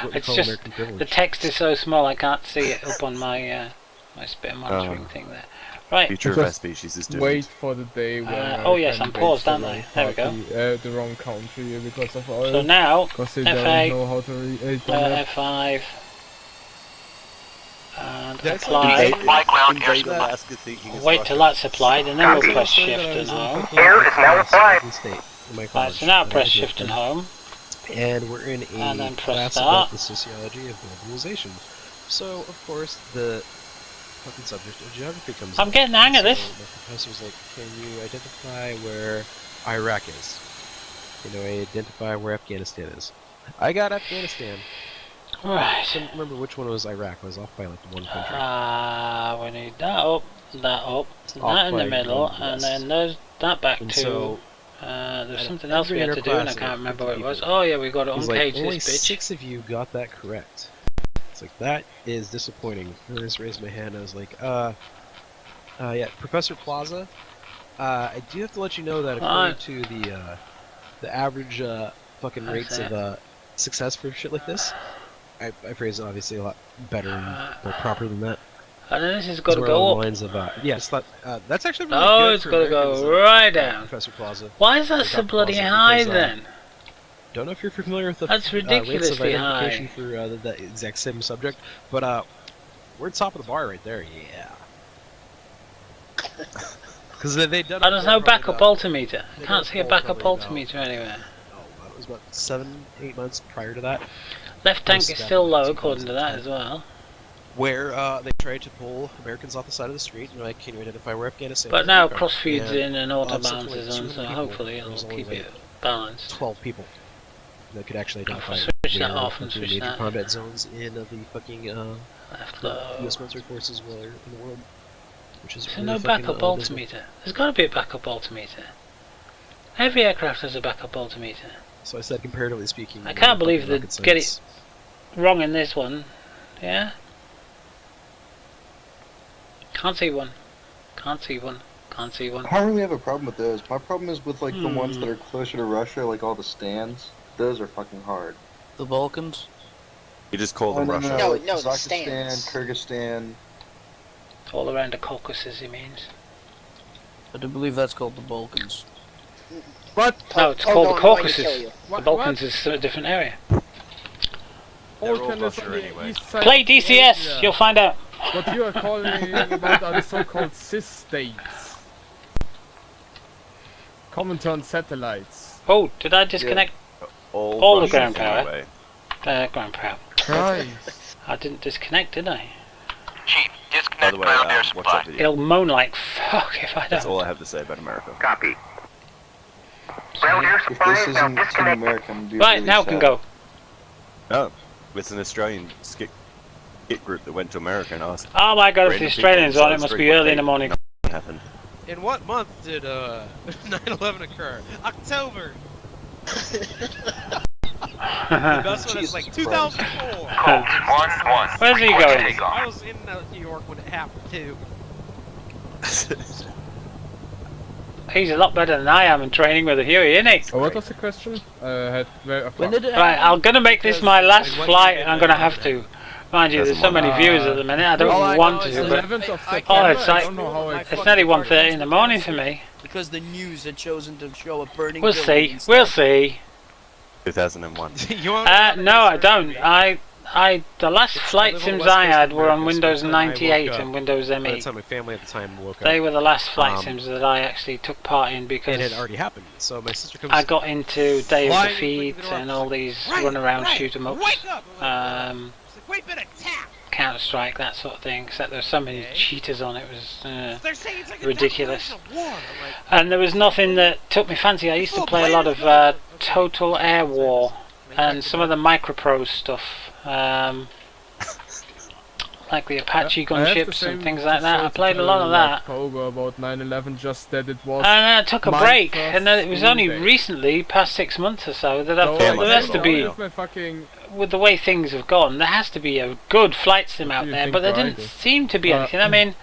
what we It's call just American privilege. the text is so small I can't see it up on my my spit monitoring thing there. Right. Future of our species is doomed. Wait for the day when oh yes, I'm invades paused, the aren't wrong I? There we go. party, the wrong country because of oil. So now, because they F8, don't know how to read F5, and That's apply. Invade Alaska thinking it's Wait Russia. till that's applied, and then we'll press Shift and Home. Right, so now press Shift and Home. And we're in And a then press class about start. the sociology of globalization. So, of course, the fucking subject of geography comes I'm up. getting the hang of So this. my professor's like, can you identify where Iraq is? Can you identify where Afghanistan is? I got Afghanistan. I Right. couldn't remember which one was Iraq. I was off by like one country. We need that up, that in the by middle, one and west. then there's that back And to. so, There's at something else we every had to do, and I interclass, can't remember what it 50 was. people. Oh yeah, we got to he's uncage like, only this bitch. 6 of you got that correct. It's like, that is disappointing. And I just raised my hand. I was like, yeah, Professor Plaza, I do have to let you know that according to the average fucking rates of success for shit like this, I phrase it obviously a lot better and more proper than that. And then this has got to We're go along up. the lines of, yes, that's actually really Oh, good it's for got to go Americanism, right down. Professor Plaza. Why is that so Dr. bloody Plaza, high because, then? Don't know if you're familiar with the That's rates of ridiculously identification high. for the exact same subject, but we're top of the bar right there, yeah. Because they done. Oh, there's no backup altimeter. I can't see a backup altimeter anywhere. No, it was about 7-8 months prior to that, Left tank is still low according to that as well. where they tried to pull Americans off the side of the street. You know, like, can you identify where Afghanistan But is? now Okay. cross feeds And in and auto something like balances on, 200 so people, hopefully there it'll was only keep like it balanced. 12 people that could actually identify switch that where off and the switch major that. combat zones in the fucking Left low. U.S. military forces were in the world. Which is There's really no fucking backup abysmal. altimeter. There's got to be a backup altimeter. Every aircraft has a backup altimeter. So I said, comparatively speaking, I can't believe fucking they rocket get it science. wrong in this one. Yeah? Can't see one. Can't see one. Can't see one. I don't really have a problem with those. My problem is with like the ones that are closer to Russia, like all the stands. Those are fucking hard. The Balkans? You just call them Russia. No, like no, the Kazakhstan, stands. Kyrgyzstan. All around the Caucasus, he means. I do believe that's called the Balkans. What? No, it's Oh, called no, the I'm going to Caucasus. kill you. The Balkans is a different area. They're all Balkan is Russia on the anyway. east side Play of the DCS, Asia. you'll find out. What you are calling about are the so-called cis-states. Comintern satellites. Oh, did I disconnect all the Russians ground power? anyway. Ground power? Christ. I didn't disconnect, did I? Chief, By disconnect the way, ground air watch supply. that video. It'll moan like fuck if I That's all don't. I have to say about America. Copy. Ground air If supply this is now isn't Team disconnected. America, I'm Right, really now it can sad. go. No, it's an Australian skit group that went to America and asked. Oh my god, if the random Australians people on it on must the be street early what in the morning. What happened? In what month did 9/11 occur? October. The best one is Jesus like Christ. 2004. Cold 1-1. Where's he Request going? takeoff. I was in New York when it happened too. He's a lot better than I am in training with a Huey, isn't he? Oh, what was the question? When did it Right, happen? I'm gonna make this my last flight. I'm gonna have to. Mind you, there's so many viewers at the minute. I don't All I want know to, is but 11th of I September. Oh, it's I like- don't know how I... it's nearly 1:30 in the morning for me. Because the news had chosen to show a burning We'll building see. instead. We'll see. 2001. You won't No, I don't. The last flight live on the sims West I Coast of had were on America, so Windows by the time I 98 woke and up- Windows By the ME. time my family at the time woke They up, were the last flight Um, sims that I actually took part in it because had already happened. So my sister comes. I got into Day Why of are you Defeat putting it and up? all these Right, run around right, shoot 'em ups, Wake up! She's like, wait a minute, tap! Counter Strike, that sort of thing. Except there were so many cheaters on it. It was They're saying it's like a ridiculous. declaration of war. I'm like, And there was nothing that took me fancy. I used to play a lot of Total Air War and some of the Microprose stuff, like the Apache I have the gunships same and things like to that. say I to played a tell lot of that. Pogo about 9/11, just that it was. And then I took a my break, first and then it was school only day. recently, past 6 months or so, that I So thought I there has to don't be, know. my fucking with the way things have gone, there has to be a good flight sim What out do you there, think but there I didn't do? seem to be anything. I mean,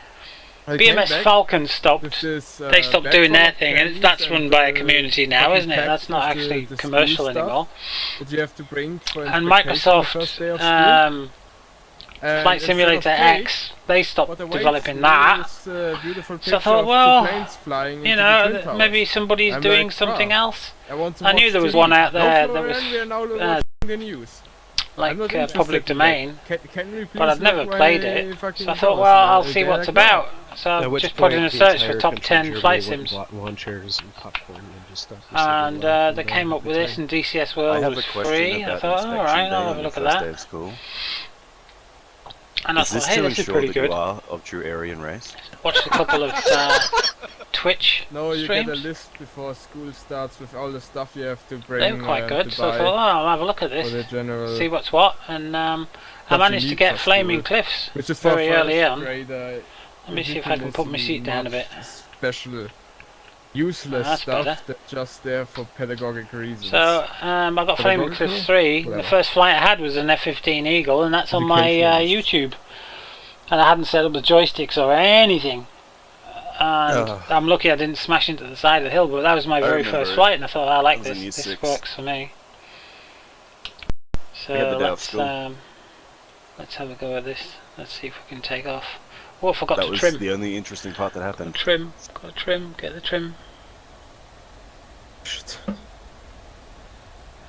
I came BMS back Falcon with stopped. this, They stopped bag doing full their of thing, and candies that's run by a the community now, fucking isn't it? pack That's not of actually the commercial school stuff anymore. that you have to bring for And inspection on the first day of school. Microsoft And Flight instead of Simulator cake, X, they stopped what awaits developing me that. is a beautiful So I picture thought, of well, two planes flying You into the know, Twin Towers. maybe somebody's I'm doing like, something wow. else. I want to I knew watch there was TV. one out there No, that was, Florian, we are now watching the news. I'm like not interested public in that. domain, Can we but I'd please never look my played it. fucking So I thought, house? well, And I'll they're see what's like, no. about. So At I which just put in a point the search for entire top country 10 Germany flight went and sims. bought lawn chairs and popcorn and just stuff. And they came up with this, and DCS I World have a was question free. I about thought, inspection alright, day I'll on have a the look at first day that. of school. And I Is thought, this hey, to this is ensure pretty that good. you are of true Aryan race? Watched a couple of Twitch No, you get a streams. list before school starts with all the stuff you have to bring. They were quite good, to so I buy thought, oh, I'll have a look at for the this, general. see what's what. And I you managed to need get for Flaming school. Cliffs Which is for very early first on. grader, Let me see if I can put my seat down a bit. Special, useless that's stuff better. that's just there for pedagogic reasons. So I got Flaming Pedagogical? Cliffs 3. The Whatever. first flight I had was an F-15 Eagle, and that's on my Educationalist. YouTube. And I hadn't set up the joysticks or anything. And I'm lucky I didn't smash into the side of the hill, but that was my very remember first it. flight, and I thought, I like I was in this. year This 6. works for me. So We had the day off school. let's have a go at this. Let's see if we can take off. Oh, I forgot That to was trim. the only interesting part that happened. Trim. Got to trim. Get the trim.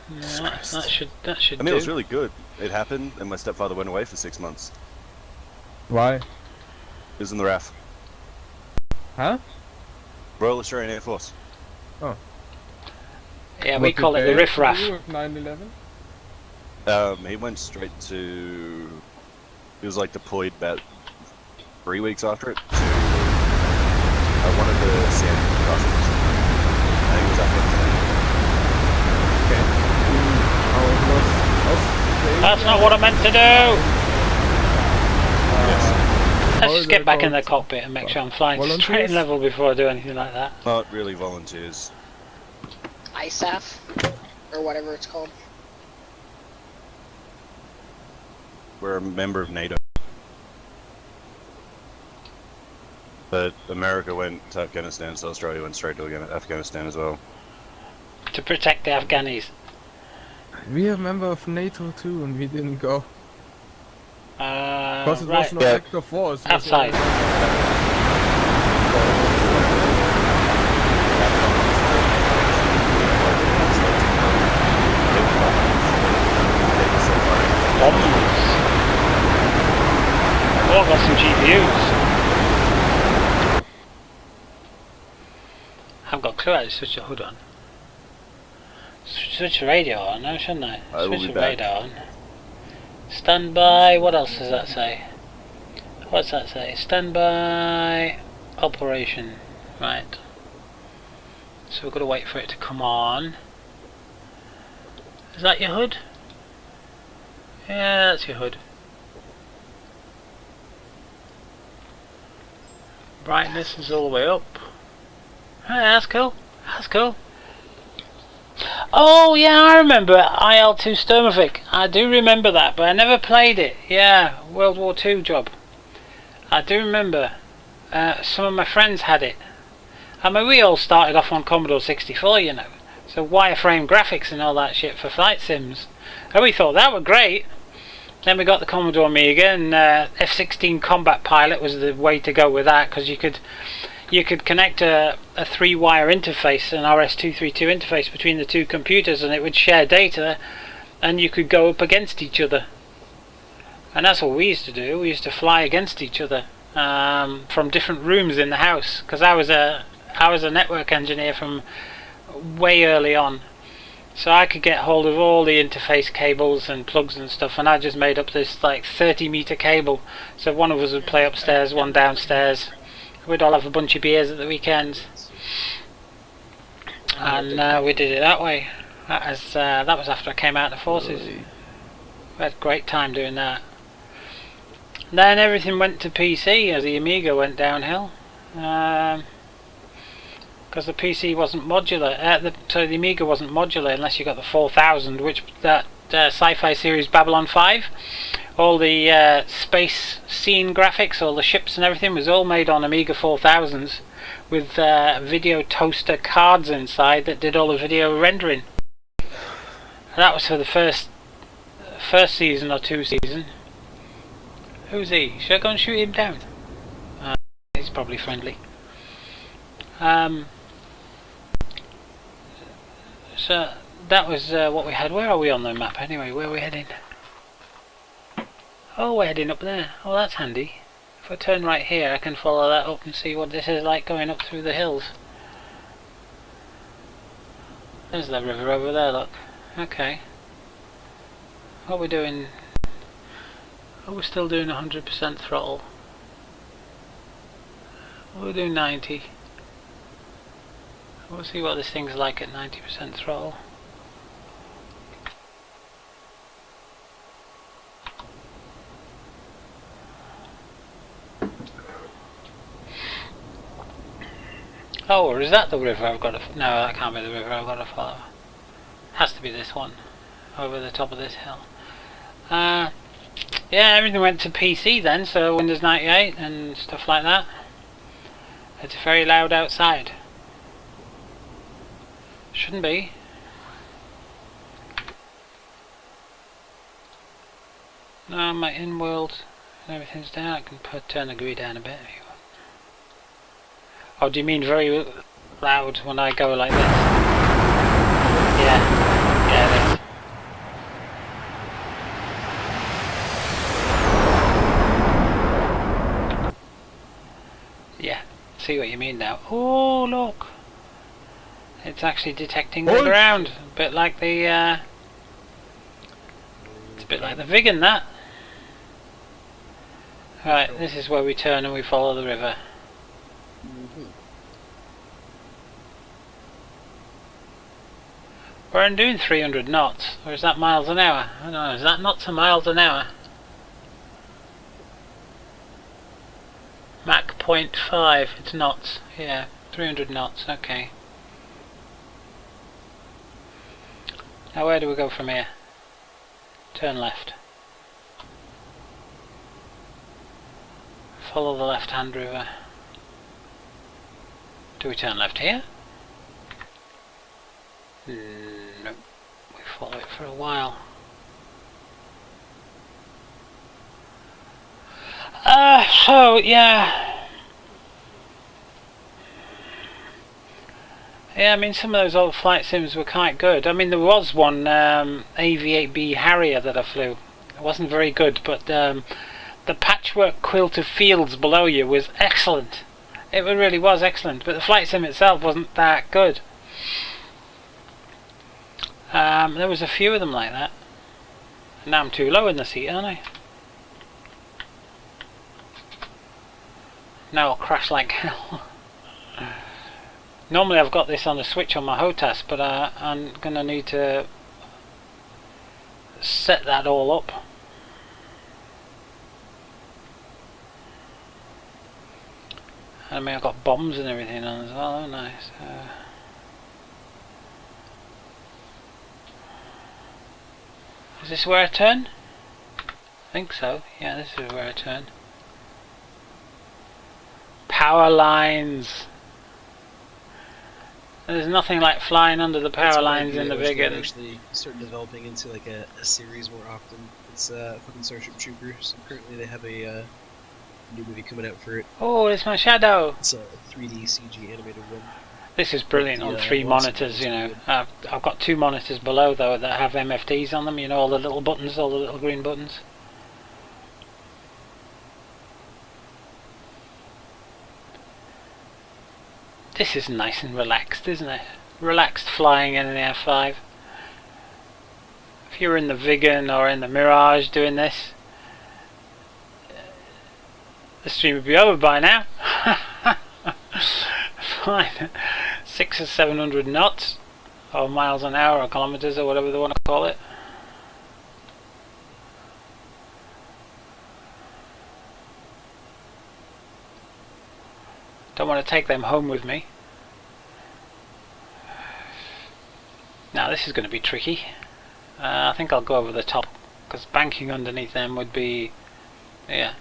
No, that should I mean, do. it was really good. It happened, and my stepfather went away for 6 months. Why? He was in the RAF. Huh? Royal Australian Air Force. Yeah, we call it the riff raff. 9/11. He went straight to... He was like deployed about 3 weeks after it to one of the sand crossings. I think it was Afghanistan. That's not what I meant to do! Let's How just is get it back in the called? cockpit and make sure I'm flying straight Volunteers? and level before I do anything like that. Not really volunteers. ISAF, or whatever it's called. We're a member of NATO. But America went to Afghanistan, so Australia went straight to Afghanistan as well. To protect the Afghanis. We are a member of NATO too, and we didn't go. Because it Right. was no act of war. it was Outside. Bombs. Oh, I've got some GPUs. I've got a clue how to switch the hood on. Switch the radio on, no, shouldn't I? I will Switch be the back. radar on. Stand by. What else does that say? What's that say? Stand by. Operation. Right. So we've got to wait for it to come on. Is that your hood? Yeah, that's your hood. Brightness is all the way up. Hey, that's cool. That's cool. Oh yeah, I remember IL-2 Sturmovik. I do remember that, but I never played it. Yeah, World War II job. I do remember. Some of my friends had it. I mean, we all started off on Commodore 64, you know. So wireframe graphics and all that shit for flight sims. And we thought that were great. Then we got the Commodore Amiga, and F-16 Combat Pilot was the way to go with that, because you could connect a 3-wire interface, an RS-232 interface between the two computers, and it would share data, and you could go up against each other. And that's what we used to do. We used to fly against each other from different rooms in the house, because I was a network engineer from way early on. So I could get hold of all the interface cables and plugs and stuff, and I just made up this like 30-meter cable. So one of us would play upstairs, one downstairs. We'd all have a bunch of beers at the weekends, and we did it that way. That was after I came out of the forces. We had a great time doing that. Then everything went to PC as the Amiga went downhill. Because the PC wasn't modular. So the Amiga wasn't modular unless you got the 4000, which that sci-fi series Babylon 5. All the space scene graphics, all the ships and everything was all made on Amiga 4000s with video toaster cards inside that did all the video rendering. And that was for the first season or 2 season. Who's he? Should I go and shoot him down? He's probably friendly. So that was what we had. Where are we on the map anyway? Where are we heading? Oh, we're heading up there. Oh, that's handy. If I turn right here, I can follow that up and see what this is like going up through the hills. There's the river over there, look. Okay. What are we doing? Oh, we're still doing 100% throttle. We'll do 90. We'll see what this thing's like at 90% throttle. Oh, or is that the river I've got to... No, that can't be the river I've got to follow. Has to be this one. Over the top of this hill. Yeah, everything went to PC then, so Windows 98 and stuff like that. It's very loud outside. Shouldn't be. No, my in-world and everything's down. I can turn the GUI down a bit if you want. Oh, do you mean very loud when I go like this? Yeah, it is. Yeah, see what you mean now. Oh, look. It's actually detecting the ground. A bit like the, it's a bit like the Vigan, that. Right, this is where we turn and we follow the river. We're doing 300 knots, or is that miles an hour? I don't know, is that knots or miles an hour? Mach 0.5, it's knots, yeah, 300 knots, okay. Now where do we go from here? Turn left. Follow the left-hand river. Do we turn left here? No. We follow it for a while. So yeah. Yeah, I mean some of those old flight sims were quite good. I mean there was one AV8B Harrier that I flew. It wasn't very good, but the patchwork quilt of fields below you was excellent. It really was excellent, but the flight sim itself wasn't that good. There was a few of them like that. Now I'm too low in the seat, aren't I? Now I'll crash like hell. Normally I've got this on the switch on my HOTAS, but I'm gonna need to set that all up. I mean I've got bombs and everything on as well, haven't I? So is this where I turn? I think so. Yeah, this is where I turn. Power lines. There's nothing like flying under the power lines in the Vigan. Actually start developing into like a series more often. It's fucking Starship Troopers. And currently they have a new movie coming out for it. Oh, it's my shadow. It's a 3D CG animated one. This is brilliant on 3 monitors, you know. I've got 2 monitors below though that have MFDs on them, you know, all the little buttons, all the little green buttons. This is nice and relaxed, isn't it? Relaxed flying in an F5. If you were in the Vigan or in the Mirage doing this, the stream would be over by now. Fine. 600 or 700 knots, or miles an hour, or kilometers, or whatever they want to call it. Don't want to take them home with me. Now this is going to be tricky. I think I'll go over the top, because banking underneath them would be, yeah,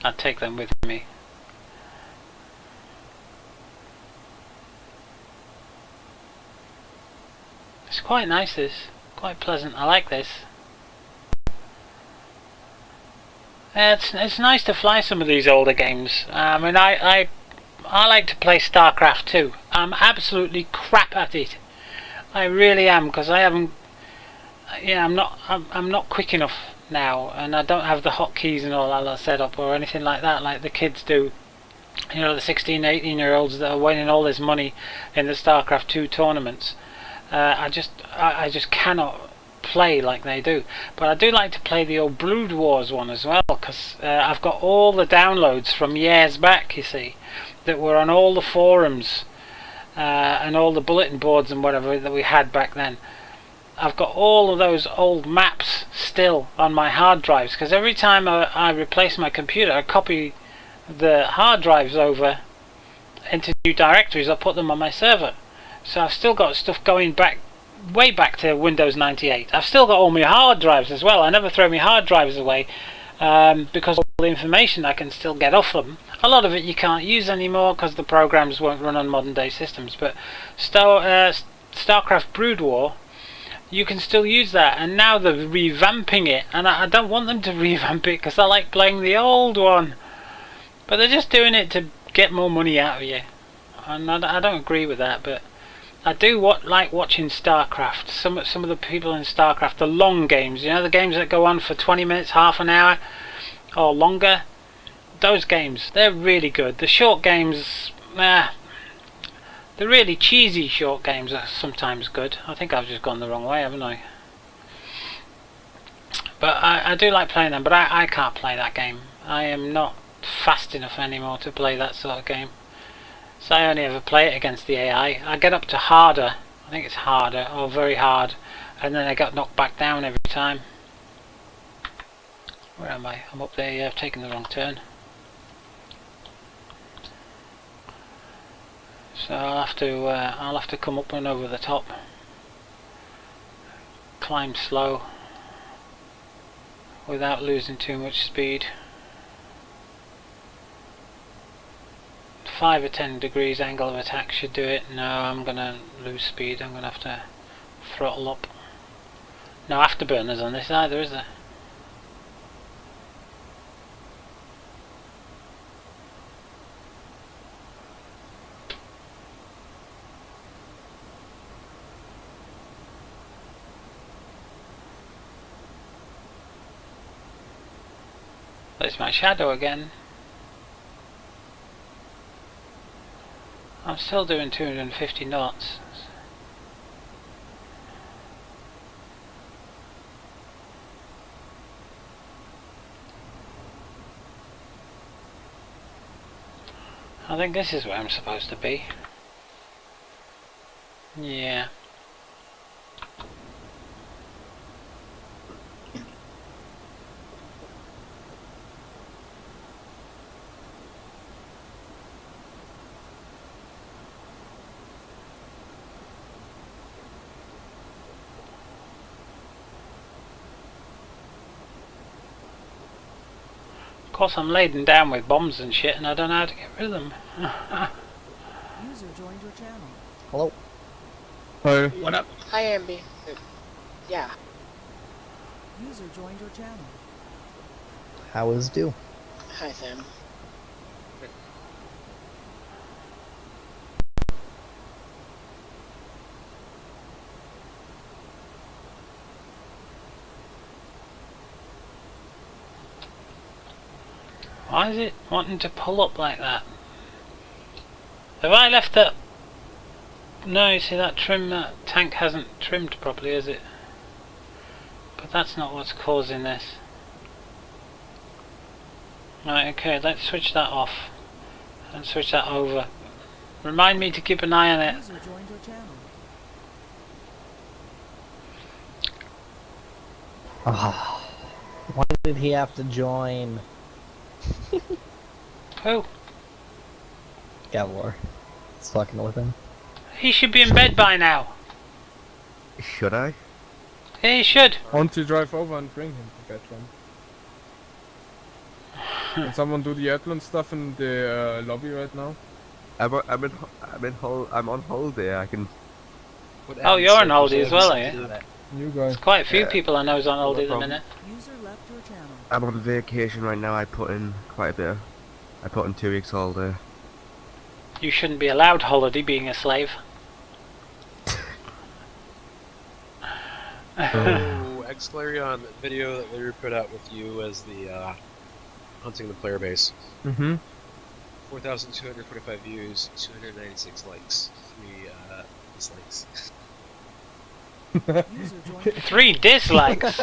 I'd take them with me. It's quite nice, this, quite pleasant. I like this. It's nice to fly some of these older games. I mean, I like to play StarCraft 2. I'm absolutely crap at it. I really am, because I haven't. Yeah, I'm not quick enough now, and I don't have the hotkeys and all that set up or anything like that, like the kids do. You know, the 16, 18-year-olds that are winning all this money in the StarCraft 2 tournaments. I just cannot play like they do. But I do like to play the old Brood Wars one as well, because I've got all the downloads from years back, you see, that were on all the forums and all the bulletin boards and whatever that we had back then. I've got all of those old maps still on my hard drives, because every time I replace my computer, I copy the hard drives over into new directories. I put them on my server, so I've still got stuff going back way back to Windows 98. I've still got all my hard drives as well. I never throw my hard drives away, because all the information I can still get off them. A lot of it you can't use anymore because the programs won't run on modern day systems, but StarCraft Brood War, you can still use that, and now they're revamping it, and I don't want them to revamp it because I like playing the old one, but they're just doing it to get more money out of you, and I don't agree with that. But I do like watching StarCraft. Some of the people in StarCraft, the long games, you know, the games that go on for 20 minutes, half an hour or longer, those games, they're really good. The short games, the really cheesy short games are sometimes good. I think I've just gone the wrong way, haven't I? But I do like playing them, but I can't play that game. I am not fast enough anymore to play that sort of game. So I only ever play it against the AI. I get up to harder, I think it's harder, or very hard, and then I got knocked back down every time. Where am I? I'm up there, yeah, I've taken the wrong turn. So I'll have to come up and over the top. Climb slow, without losing too much speed. 5 or 10 degrees angle of attack should do it. No, I'm gonna lose speed. I'm gonna have to throttle up. No afterburners on this either, is there? There's my shadow again. I'm still doing 250 knots. I think this is where I'm supposed to be. Yeah. Of course, I'm laden down with bombs and shit, and I don't know how to get rid of them. User joined your channel. Hello. Hi. What up? Hi, Ambi. Yeah. User joined your channel. How is due? Hi, Sam. Why is it wanting to pull up like that? Have I left that? No, you see that tank hasn't trimmed properly, is it? But that's not what's causing this. Right, okay, let's switch that off and switch that over. Remind me to keep an eye on it. User joined your channel. Why did he have to join? Who? Gavlor. It's fucking with him. He should be in bed by now. Should I? Yeah, you should. I want to drive over and bring him to get one. Can someone do the admin stuff in the lobby right now? I'm on holiday. I can. Oh, you're on holiday as well, are you? You guys. There's quite a few Yeah. people I know is on holiday at the minute. User left your channel. I'm on vacation right now. I put in quite a bit. I put in 2 weeks holiday. You shouldn't be allowed holiday being a slave. Oh, Xlarion video that Larry put out with you as the hunting the player base. Mm-hmm. 4,245 views, 296 likes, 3 dislikes. User joined. 3 dislikes.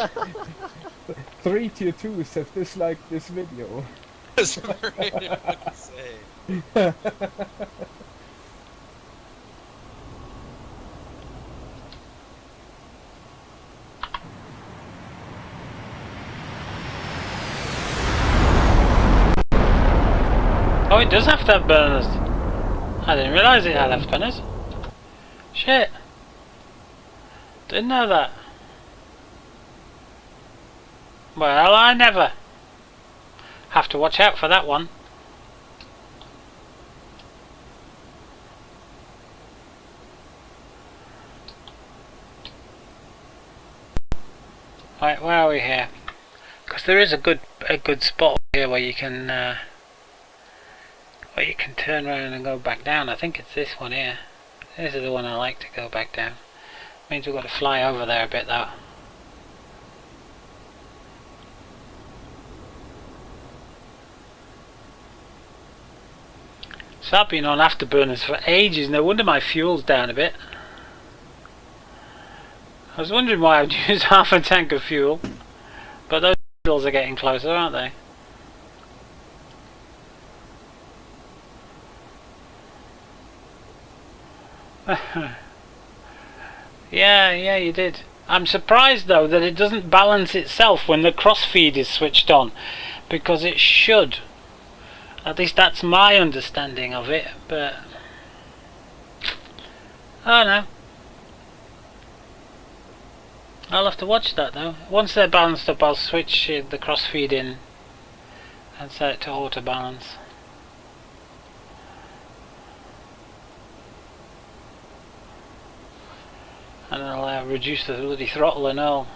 3 tier 2s have disliked this video. That's right, I would say. Oh, it does have to have burners. I didn't realise it had have burners. Shit. Didn't know that. Well, I never. Have to watch out for that one. Right, where are we here? Because there is a good spot here where you can turn around and go back down. I think it's this one here. This is the one I like to go back down. Means we've got to fly over there a bit though. So I've been on afterburners for ages. No wonder my fuel's down a bit. I was wondering why I'd used half a tank of fuel. But those fuels are getting closer, aren't they? Yeah, you did. I'm surprised though that it doesn't balance itself when the crossfeed is switched on, because it should. At least that's my understanding of it, but I don't know. I'll have to watch that though. Once they're balanced up, I'll switch the crossfeed in and set it to auto balance. And I'll reduce the bloody throttle and all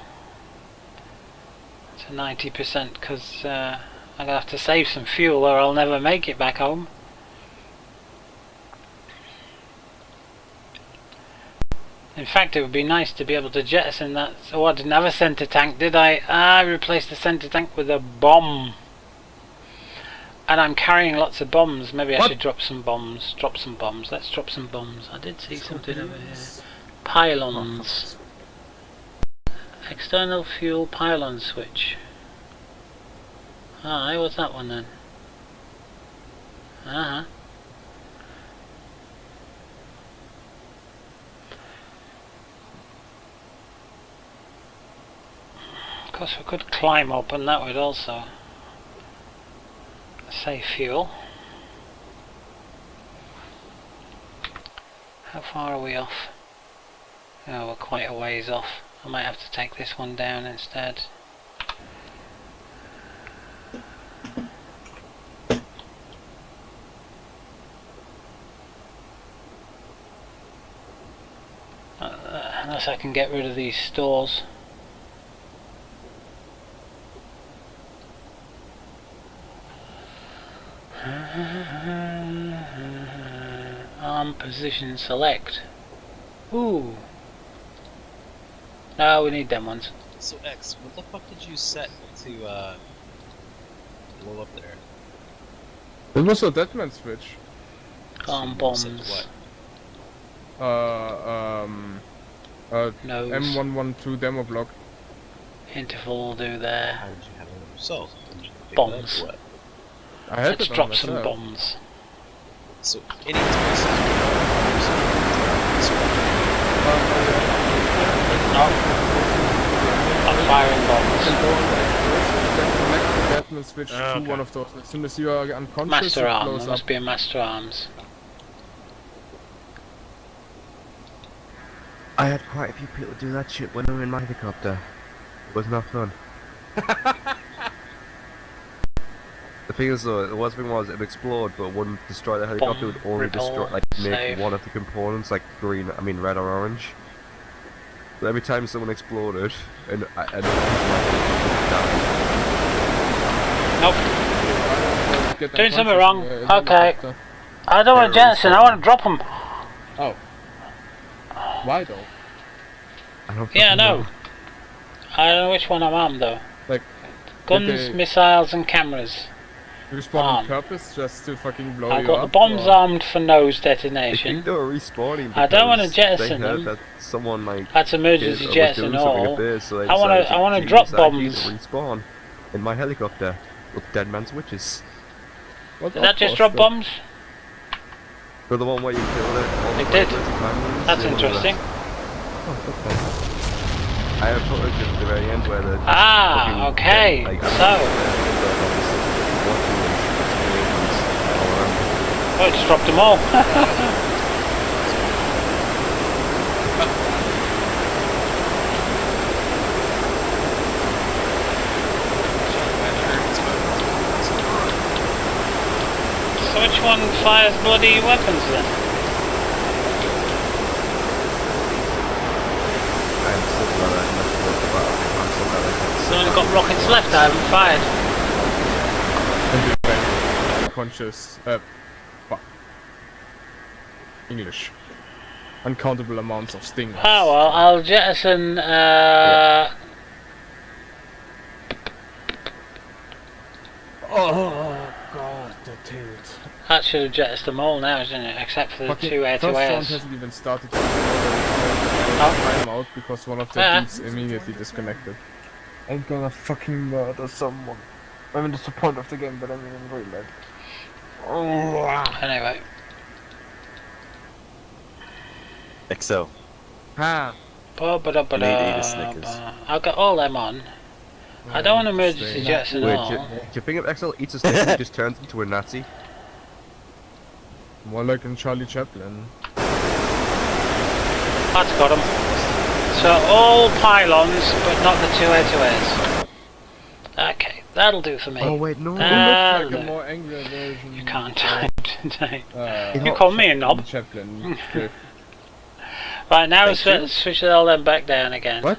to 90% because I'm going to have to save some fuel or I'll never make it back home. In fact, it would be nice to be able to jettison that. So I didn't have a center tank, did I? I replaced the center tank with a bomb. And I'm carrying lots of bombs. Maybe I should drop some bombs. Drop some bombs. Let's drop some bombs. I did see something over here. Pylons. External fuel pylon switch. Aye, what's that one then? Uh-huh. Of course we could climb up and that would also save fuel. How far are we off? Oh, we're quite a ways off. I might have to take this one down instead. Unless I can get rid of these stores. Arm position select. Ooh. No, we need them ones. So X, what the fuck did you set to blow up there? It was a deadman switch. Arm bombs. Nose. M112 demo block. Interval will do there. How did you have it on yourself? Did you pick Bombs. it up or what? I had Let's it on drop some myself. bombs. So any devices I'm firing bombs. Then connect the deadman switch to Okay. one of those. As soon as you are unconscious, Master it arm. blows There up. must be a master arms. I had quite a few people do that shit when I were in my helicopter. It was not fun. The thing is though, the worst thing was it would explode but it wouldn't destroy the helicopter, it would only destroy, like, make save. one of the components, like red or orange. So every time someone exploded, and Nope. Get Doing something unconscious wrong. in the Okay. helicopter. I don't want to jettison, I want to drop them. Oh. Why though? I don't Yeah, fucking no. know. I don't know which one I'm on though. Like, Guns, they- missiles and cameras. you spawn Arm. on purpose just to fucking blow I've you got the up? bombs or- armed for nose They think detonation. they were respawning I don't wanna because jettison they heard them. that someone like That's emergency was jettison doing something all. at base, so they I wanna- decided I wanna to drop use that key bombs. to respawn in my helicopter with dead man's witches. What Did that just cost drop it? bombs? For the one where you killed it. all the It did. pilots and families, That's yeah, interesting. Oh, okay. I have footage at the very end where the Ah, fucking okay. dead, like, So, watching these explosions all around. oh, it just dropped them all. So which one fires bloody weapons then? I'm still glad I left the battle. I'm still glad I got So I've got rockets left I haven't fired. And you're very unconscious. Fuck. English. Uncountable amounts of stingers. Oh well, I'll jettison Oh god, the tilt. that should have jettisoned them all now, isn't it? Except for the Fucking two first round air-to-airs. hasn't even started yet. Time out because one of the Yeah. dudes immediately disconnected. I'm gonna fucking murder someone. I mean, that's the point of the game, but I mean in real life. Anyway. Excel. Ha! You need to eat a Snickers. I'll get all them on. I don't want emergency jettison Wait, all. do you think if Excel eats a stick, he just turns into a Nazi? More like in Charlie Chaplin. That's got them. So all pylons, but not the two air-to-airs. Okay, that'll do for me. Oh wait, no. That'll Like a do. more angry version. You can't of, type today. uh, You call me a knob. Chaplin. Good. Right, now Thank you. let's switch all them back down again. What?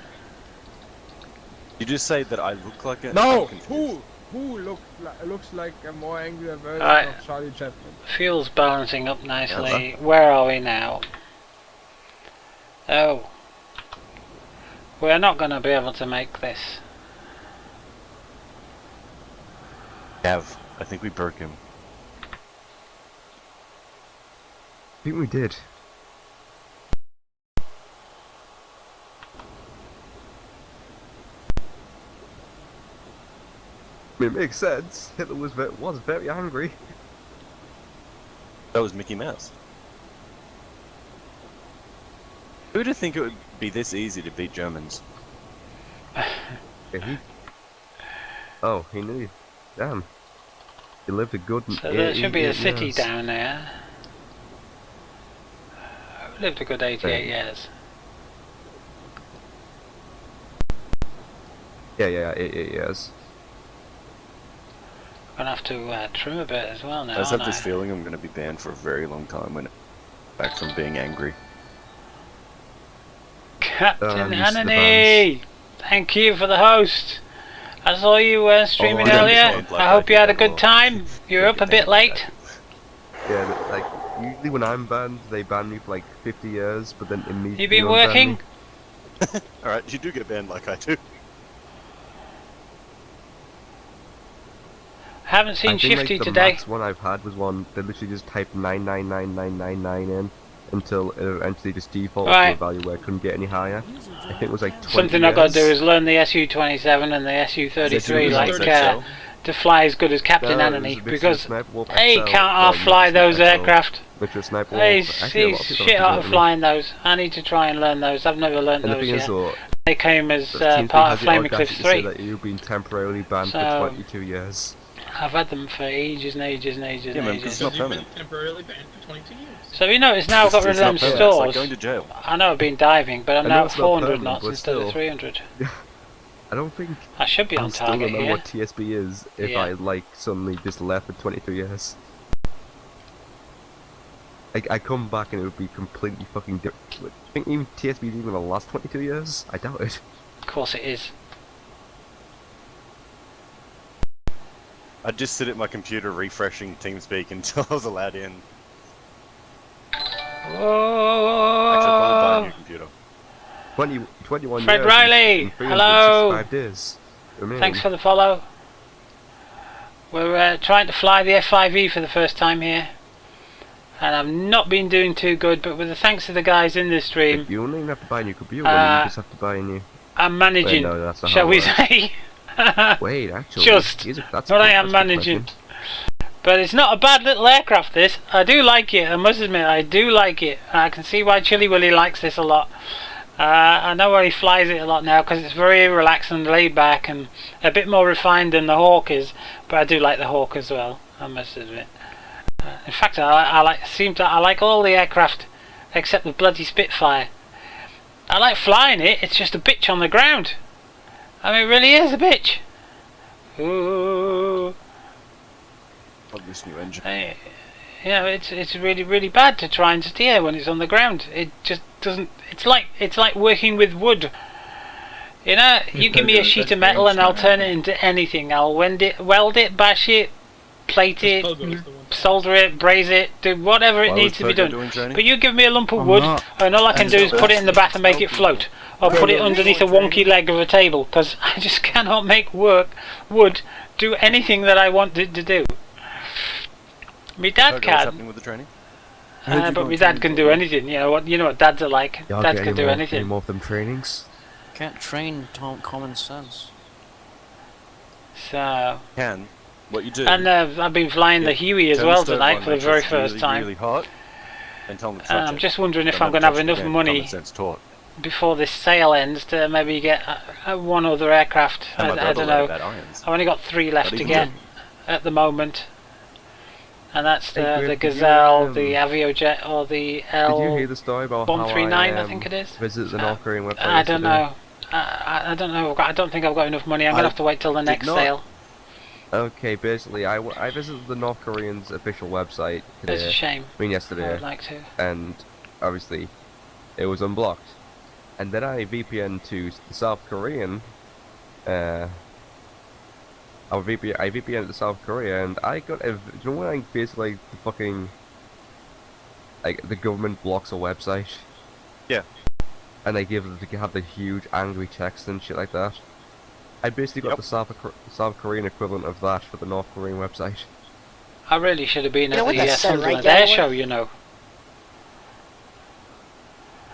You just say that I look like it? No! I'm confused. Who looks like a more angry version Alright. of Charlie Chaplin? Fuel's balancing up nicely. Where are we now? Oh. We're not going to be able to make this. Gav, I think we broke him. I think we did. I mean, it makes sense. Hitler was very angry. That was Mickey Mouse. Who'd have think it would be this easy to beat Germans? Yeah, oh, he knew. Damn. He lived a good. So there should be a 88 city years. down there. Who lived a good 88 years? Yeah, 88 years. Gonna have to trim a bit as well now. I just have aren't this feeling I'm going to be banned for a very long time when back from being angry. Captain Mr. Anony! Thank you for the host. I saw you streaming Oh, yeah, earlier. it's like I hope you had a good well. time. You're up a bit late. Yeah, but, like usually when I'm banned, they ban me for like 50 years, but then immediately. You been unban working? me. Alright, you do get banned like I do. Haven't seen I think, Shifty like, the today. max one I've had was one that literally just typed 999999 in until it eventually just defaulted to Right. a value where I couldn't get any higher. I think it was like 20 Something I've got to do years. is learn the SU-27 and the SU-33 like to fly as good as Captain No, it was Anony literally because Sniper Wolf hey, XL, can't I well, fly literally those XL, aircraft? Literally Sniper Hey, Wolf. Actually, a lot of he's people shit have out of forgotten. flying those. I need to try and learn those. I've never learned And the those thing is yet. though, They came as the team part of has the Flaming audacity Cliffs to say 3. that you've been temporarily banned So- for 22 years. I've had them for ages and ages and ages Yeah, and man, 'cause ages. it's not permanent. Temporarily banned for 22 years. So you notice now I've got rid of It's not them permanent. It's like stores. going to jail. I know I've been diving, but I'm I know now at it's not 400 permanent, knots but instead of still. 300. I don't think I should be I'll on still target remember here. what TSB is if Yeah. I like suddenly just left for 22 years. I come back and it would be completely fucking different. I think even TSB is even gonna last 22 years? I doubt it. Of course it is. I'd just sit at my computer refreshing TeamSpeak until I was allowed in. Actually, I'll probably buy a new Whoa! computer. 21 Fred years Riley, and hello. 365 days. I mean, Thanks for the follow. We're trying to fly the F5E for the first time here. And I've not been doing too good, but with the thanks to the guys in this stream, you don't even have to buy a new computer, you just have to buy a new... I'm managing, Wait, no, that's not shall how we it works. say. Wait, actually... Just, that's what I good, am that's good managing. question. But it's not a bad little aircraft, this. I do like it, I must admit, I do like it. I can see why Chilly Willy likes this a lot. I know why he flies it a lot now, because it's very relaxed and laid back, and a bit more refined than the Hawk is. But I do like the Hawk as well, I must admit. In fact, I like all the aircraft except the bloody Spitfire. I like flying it. It's just a bitch on the ground. I mean, it really is a bitch. Ooh. Love this new engine. You know, it's really bad to try and steer when it's on the ground. It just doesn't. It's like working with wood. You know, you give me a sheet of metal and I'll turn it into anything. I'll weld it, bash it, plate it, solder it, braze it, do whatever it needs to be done. But you give me a lump of wood, and all I can do is put it in the bath and make it float, or put it underneath a wonky leg of a table, because I just cannot make wood do anything that I want it to do. My dad What's can, happening with the training? but my dad can do anything. You know what dads are like. Y'all Dads get can any do more- anything. Any more of them trainings? Can't train common sense. So, Can. What you do... and I've been flying the Huey as turn well the stove tonight on, for the make sure very it's first really, time. really hot, and tell them to And touch I'm it. just wondering if Don't I'm going to have touch it enough again. money Common sense taught. before this sale ends to maybe get one other aircraft. And my I brother don't learned know. about irons. I've only got 3 left But to he get can. at the moment. And that's Hey, the Griff, did you, Gazelle, the Aviojet, or the Did you hear the story about Bomb how 39, I I think it is? visited the North Korean website I don't yesterday? know. I don't know. I don't think I've got enough money. I'm going to have to wait till the did next not. sale. Okay, basically, I visited the North Koreans' official website today. It's a shame. I mean I yesterday, would like to. and obviously, it was unblocked. And then I VPN to the South Korean. I VPN to South Korea, and I got a. Do you know when I basically the fucking like the government blocks a website? Yeah. And they give them to have the huge angry text and shit like that. I basically got Yep. the South Korean equivalent of that for the North Korean website. I really should have been You know at what the that said, right, Sunderland Air Galloway? Show, you know.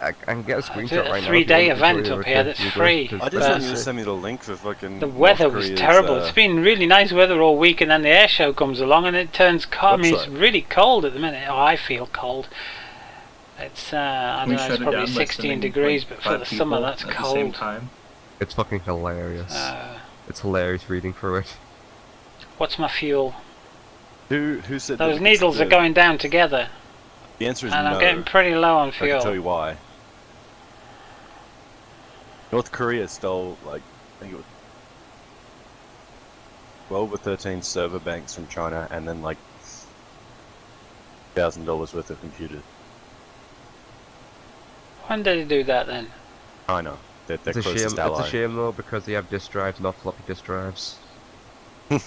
I can get a screenshot It's a right now. 3-day if you want me event to up show here it that's to you, free. because I just But- want you to send me the link for fucking. The weather North was Korea's, terrible. It's been really nice weather all week, and then the air show comes along and it turns cold. I mean, it's Website. really cold at the minute. Oh, I feel cold. It's I don't We know. shut It's it probably down by 16 sending, degrees, like, but for 5 the summer people that's at the same cold. time. It's fucking hilarious. It's hilarious reading through it. What's my fuel? Who said Those that needles are going down together, The answer is and no. I'm getting pretty low on I can tell fuel. you why. North Korea stole, like, I think it was 12 or 13 server banks from China, and then like $1,000 worth of computers. When did he do that then? China, they're It's a shame. closest ally. It's a shame though because they have disk drives, not floppy disk drives. I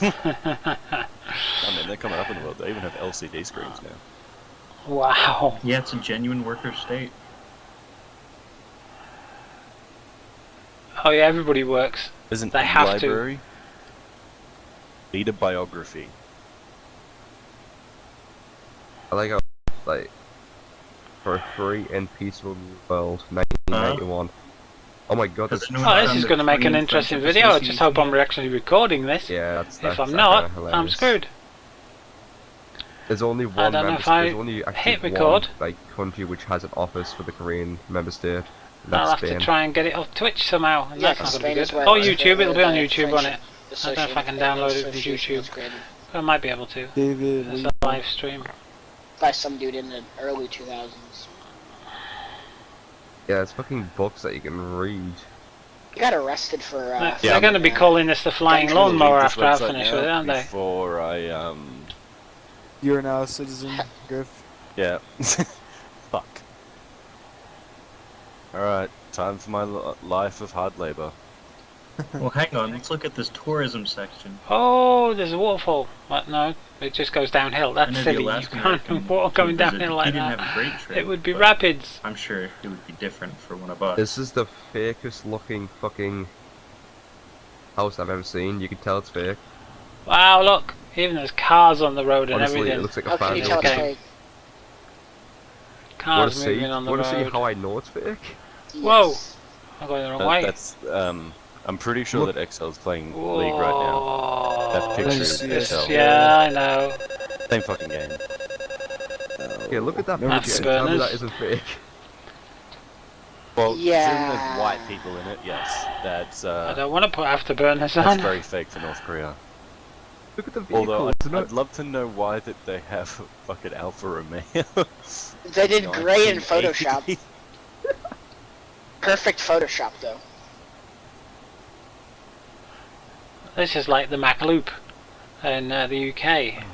mean, they're coming up in the world. They even have LCD screens now. Wow. Yeah, it's a genuine worker state. Oh yeah, everybody works. There's an They have to. library. Need a biography. I like how, like, for a free and peaceful world, 1991. Oh my god, that's... Oh, this is going to make an interesting video. I just hope I'm actually recording this. Yeah, that's If I'm kinda not, I'm hilarious. screwed. There's only one don't know member, if I there's only actually hit record. one, like, country which has an office for the Korean member state. And I'll that's have Spain. to try and get it off Twitch somehow, and Yeah, that's not going to Spain be as good. well. Or YouTube, it'll be on Yeah, YouTube, French. won't it? I don't know if I can download it from YouTube. Was created I might be able to. David, It's a live stream. by some dude in the early 2000s. Yeah, it's fucking books that you can read. He got arrested for. They're going to be calling this the flying Gun control. lawnmower This after I website finish now with it, aren't they? Before I you're now a citizen, Griff. yeah. Fuck. Alright, time for my life of hard labor. Well, hang on. Let's look at this tourism section. Oh, there's a waterfall. What? No, it just goes downhill. I That's know the silly. You Alaskan can't American walk going visit, downhill like he didn't that. have a great trip, It would be but rapids. I'm sure it would be different for one of us. This is the fakest looking fucking house I've ever seen. You can tell it's fake. Wow, look. Even there's cars on the road and Honestly, everything. it looks like a How can fan. you tell it's Okay. fake? Cars moving on the Wanna see road. how I know it's fake? Whoa. Yes. I'm going the wrong way. That's I'm pretty sure Look. that Excel's playing League right now. That picture is Yes, Excel. Yeah, I know. Same fucking game. Okay, look at that That's picture. Tell me burners. that isn't fake. Well, Yeah. considering there's white people in it, yes, that's I don't want to put afterburners that's on. very fake for North Korea. Look at the vehicle. Although isn't I'd it? love to know why that they have fucking Alfa Romeo. They did great in 1980. Photoshop. Perfect Photoshop, though. This is like the Mac Loop in the UK.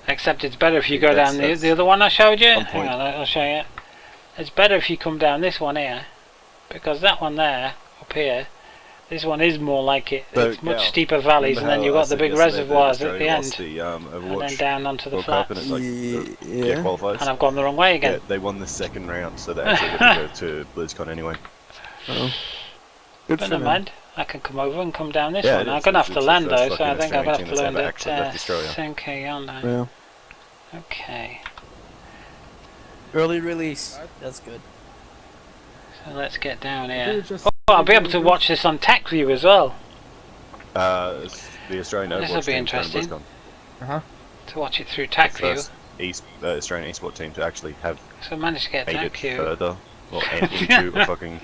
Except it's better if you go That's- down the that's other one I showed you. on Hang point. on, I'll show you. It's better if you come down this one here. Because that one there, up here, this one is more like it. So, It's much yeah, steeper valleys and then Remember you've how I got the said big yesterday that reservoirs at the Australia end. lost the, And then Overwatch down onto the World Cup flats. and it's like yeah, qualifies. And I've gone the wrong way Yeah, again. they won the second round, so they actually got to go to BlizzCon anyway. Oh. Good But for never them. mind. I can come over and come down this Yeah, one. it I'm is. going to have to It's the land first though, so I fucking think I'm going to have to Australian learn team that that's ever actually left Australia. Senki, aren't I? Yeah. Okay. Early release. That's good. So let's get down They here. just- Oh, I'll be able to watch this on TechView as well. It's the Australian This'll Overwatch be team playing interesting. BlizzCon. Uh-huh. To watch it through The TechView. first Australian esport team to actually have So I managed to get made it TechView. further or into a fucking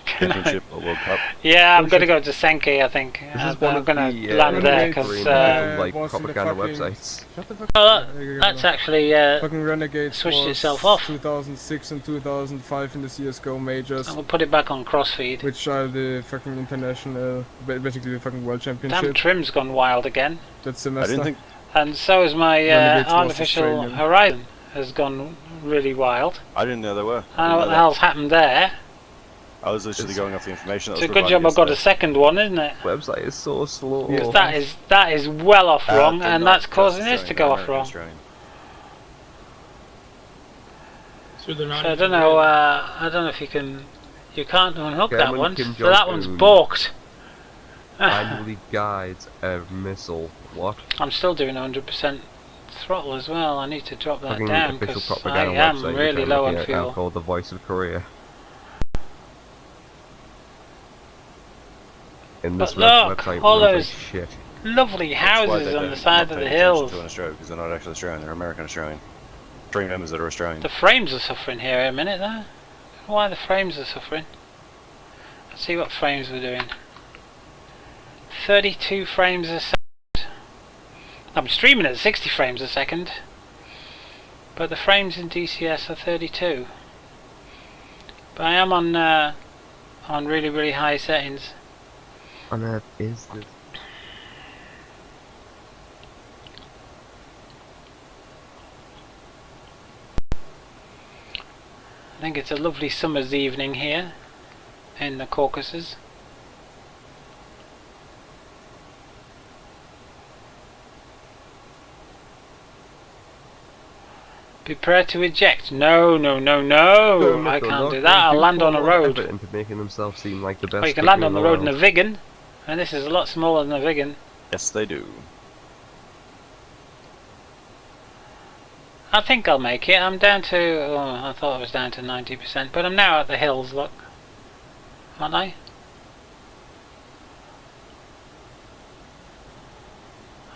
championship or World Cup. Yeah, I'm going to go to Senki, I think. This I'm is one of going the to land there because like was in the propaganda fucking- websites. Shut the fuck well, up. that's actually Fucking Renegades switched was itself off. 2006 and 2005 in the CSGO majors, I'm going to put it back on crossfeed. which are the fucking international, basically the fucking world Damn, championship Trim's gone wild again. that I semester. didn't think And so is my Renegades was artificial Australian. horizon has gone really wild. I didn't know they were. I don't know what the hell's happened there. I was literally going off the information that It's a was good job I provided got a yesterday. second one, isn't it? Website is so slow. Yeah. 'Cause that is well off wrong, they're and not that's just causing this to Australian, go they're off wrong. Australian. So they're not So I don't know. I don't know if you can't unhook that German one. Kim So that one's Jong-un. balked. Manually guides a missile. What? I'm still doing 100% throttle as well. I need to drop that Fucking down official because I propaganda am website, which really I'm low looking on at now, fuel. called the Voice of Korea. In this But look, website, all runs those like shit. Lovely That's why houses they on the don't- side not of the paying attention hills. To an Australian, because they're not actually Australian, they're American Australian. 3 members that are Australian. The frames are suffering here a minute there. Why the frames are suffering? Let's see what frames we're doing. 32 frames a second. I'm streaming at 60 frames a second. But the frames in DCS are 32. But I am on really, really high settings. On earth is this? I think it's a lovely summer's evening here in the Caucasus. Prepare to eject. No, no, no, no. I can't do that. I'll land on a road. Into making themselves seem like the best. Or you can land people on the in road in a world. Vigan. And this is a lot smaller than a Vigan. Yes, they do. I think I'll make it. I'm down to... Oh, I thought I was down to 90%. But I'm now at the hills, look. Aren't I?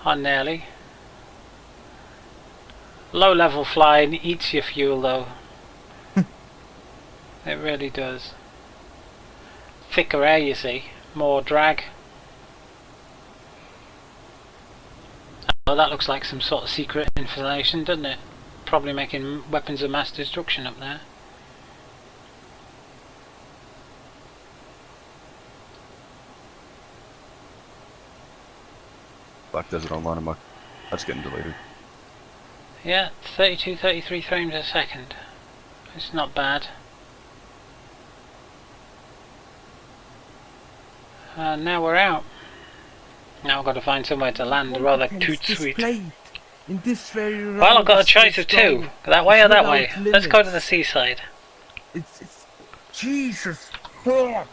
Oh, nearly. Low level flying eats your fuel though. It really does. Thicker air, you see. More drag. Well, that looks like some sort of secret installation, doesn't it? Probably making weapons of mass destruction up there. Black Desert Online, that's getting deleted. Yeah, 32, 33 frames a second. It's not bad. Now we're out. Now I've got to find somewhere to land rather toot sweet. In this very Well, I've got a choice of two. That way or that way. Let's go to the seaside. It's Jesus fuck.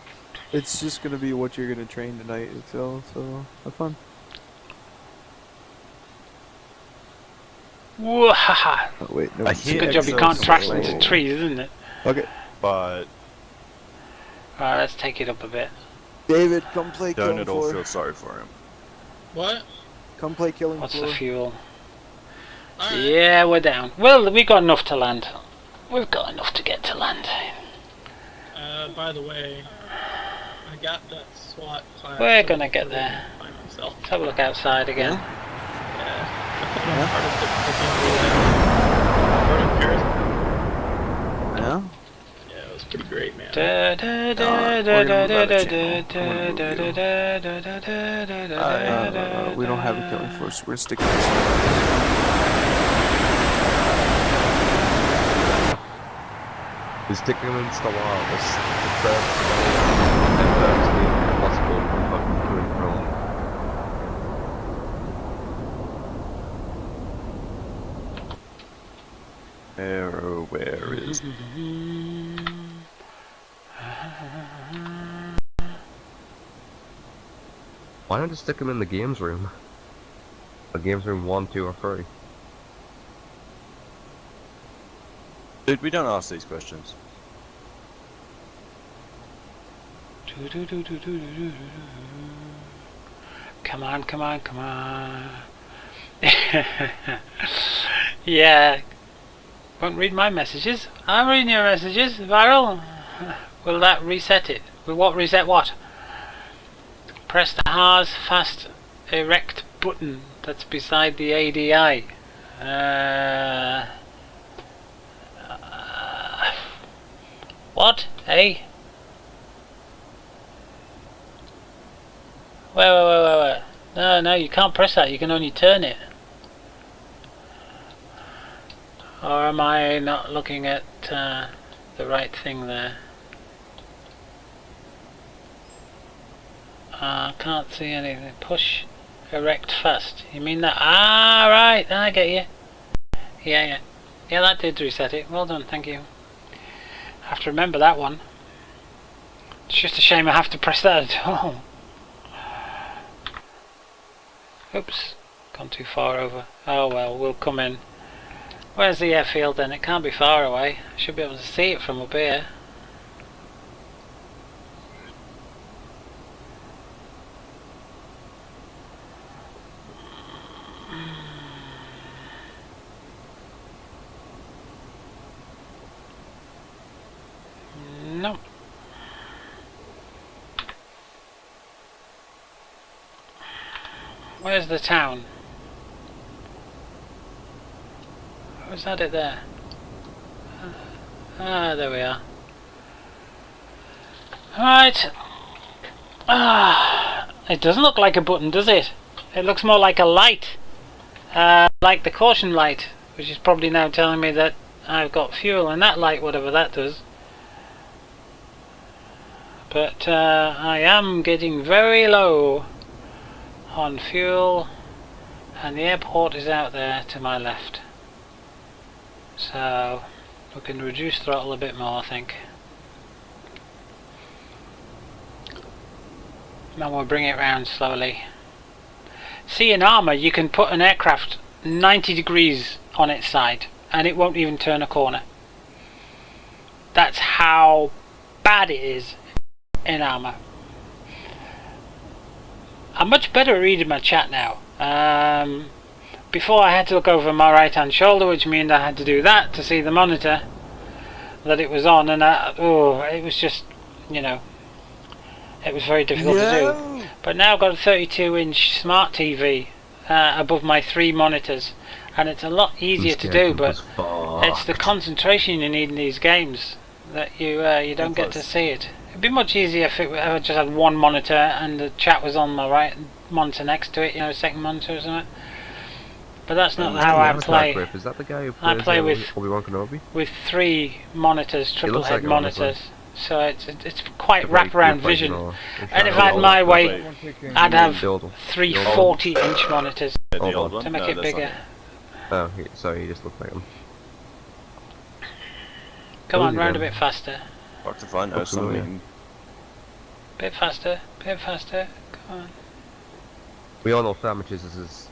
It's just gonna be what you're gonna train tonight, so have fun. Whoa-ha-ha. Oh, wait, no. It's a good job you can't crash into trees, isn't it? Okay. But Alright, let's take it up a bit. David, come play don't Killing at all Floor. feel sorry for him. What? Come play Killing What's Floor. the fuel? Alright. Yeah, we're down. Well, we've got enough to land. We've got enough to get to land. By the way, I got that SWAT class. We're gonna get there. By myself. Let's have a look outside again. Yeah? Yeah, it was pretty great, man. We don't have a Killing Floor, so we're sticking with this. Is sticking them in the wild. It's the first possible fucking killing for Arrow, where is... Why not just stick them in the games room? The games room 1, 2, or 3. Dude, we don't ask these questions. Come on, come on, come on. Yeah. Won't read my messages. I'm reading your messages. Viral. Will that reset it? Will what reset what? Press the Haas fast erect button that's beside the ADI. What? Hey? Wait. No, you can't press that. You can only turn it. Or am I not looking at the right thing there? I can't see anything. Push erect fast. You mean that? Ah, right. I get you. Yeah, that did reset it. Well done, thank you. I have to remember that one. It's just a shame I have to press that at all. Oops, gone too far over. Oh well, we'll come in. Where's the airfield then? It can't be far away. I should be able to see it from up here. No. Where's the town? Was that it there? There we are. Right. It doesn't look like a button, does it? It looks more like a light. Like the caution light, which is probably now telling me that I've got fuel in that light, whatever that does. But I am getting very low on fuel, and the airport is out there to my left. So we can reduce throttle a bit more, I think. Now we'll bring it round slowly. See, in armour you can put an aircraft 90 degrees on its side and it won't even turn a corner. That's how bad it is in armour. I'm much better at reading my chat now. Before I had to look over my right hand shoulder, which meant I had to do that to see the monitor that it was on, and it was just, you know, it was very difficult to do. But now I've got a 32-inch smart TV above my 3 monitors, and it's a lot easier to do, but it's the concentration you need in these games that you don't get to see it. It'd be much easier if I just had 1 monitor and the chat was on my right monitor next to it, you know, second monitor or something. But that's not how I play. Is that the guy who I plays, play with Obi-Wan Kenobi? with 3 monitors, triple looks head like him, monitors. So it's quite The very wraparound good vision. or- And if I had my way, I'd have The old one. 3 The old 40-inch monitors The old one? to make No, it that's bigger. Oh, sorry, he just looked like him. Come What on, is he round a then? bit faster. Fuck to find us. Absolutely. Bit faster, bit faster. Come on. We all know Famishes is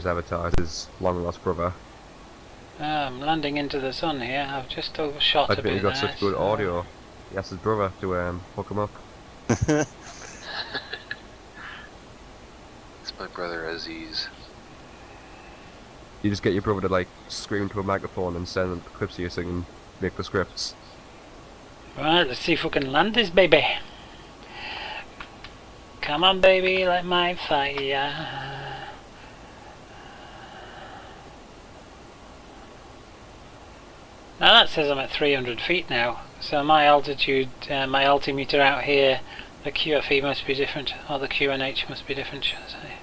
advertised as long lost brother. I'm landing into the sun here. I've just overshot I a think bit he got there. such good so- audio. He asked his brother to hook him up. It's my brother Aziz. You just get your brother to like scream to a microphone and send clips of you singing, make the scripts. Right, let's see if we can land this baby. Come on, baby, light my fire. Now that says I'm at 300 feet now, so my altitude, my altimeter out here, the QFE must be different, or the QNH must be different, should I say.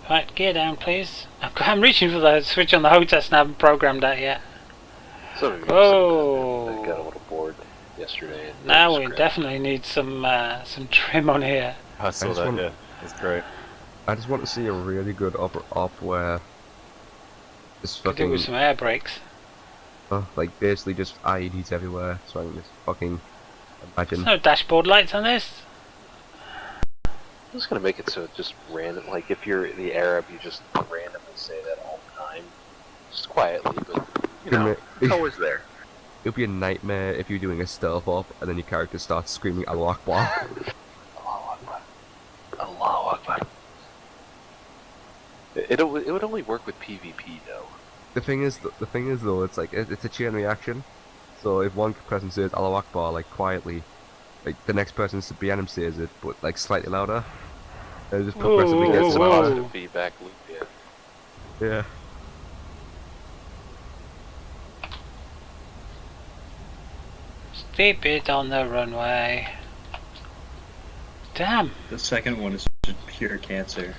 Right, gear down please. I'm reaching for the switch on the HOTAS and I haven't programmed that yet. Some of you Oh. said that got a little bored yesterday. And Now just we grabbed- definitely need some trim on here. I saw just that, want- yeah. That's great. I just want to see a really good op where this Could do fucking with some air brakes. like basically just IEDs everywhere, so I can just fucking imagine. There's no dashboard lights on this. I'm just gonna make it so it just random. Like if you're the Arab, you just randomly say that all the time, just quietly. But you know, it's always there. It would be a nightmare if you're doing a stealth op and then your character starts screaming Allahu Akbar. Allahu Akbar. Allahu Akbar. It would only work with PvP though. The thing is though, it's like it's a chain reaction. So if one person says Allahu Akbar like quietly, like the next person behind him says it, but like slightly louder. And it just progressively gets It's a louder. positive feedback loop, yeah. Yeah. Steep it on the runway. Damn. The second one is just pure cancer.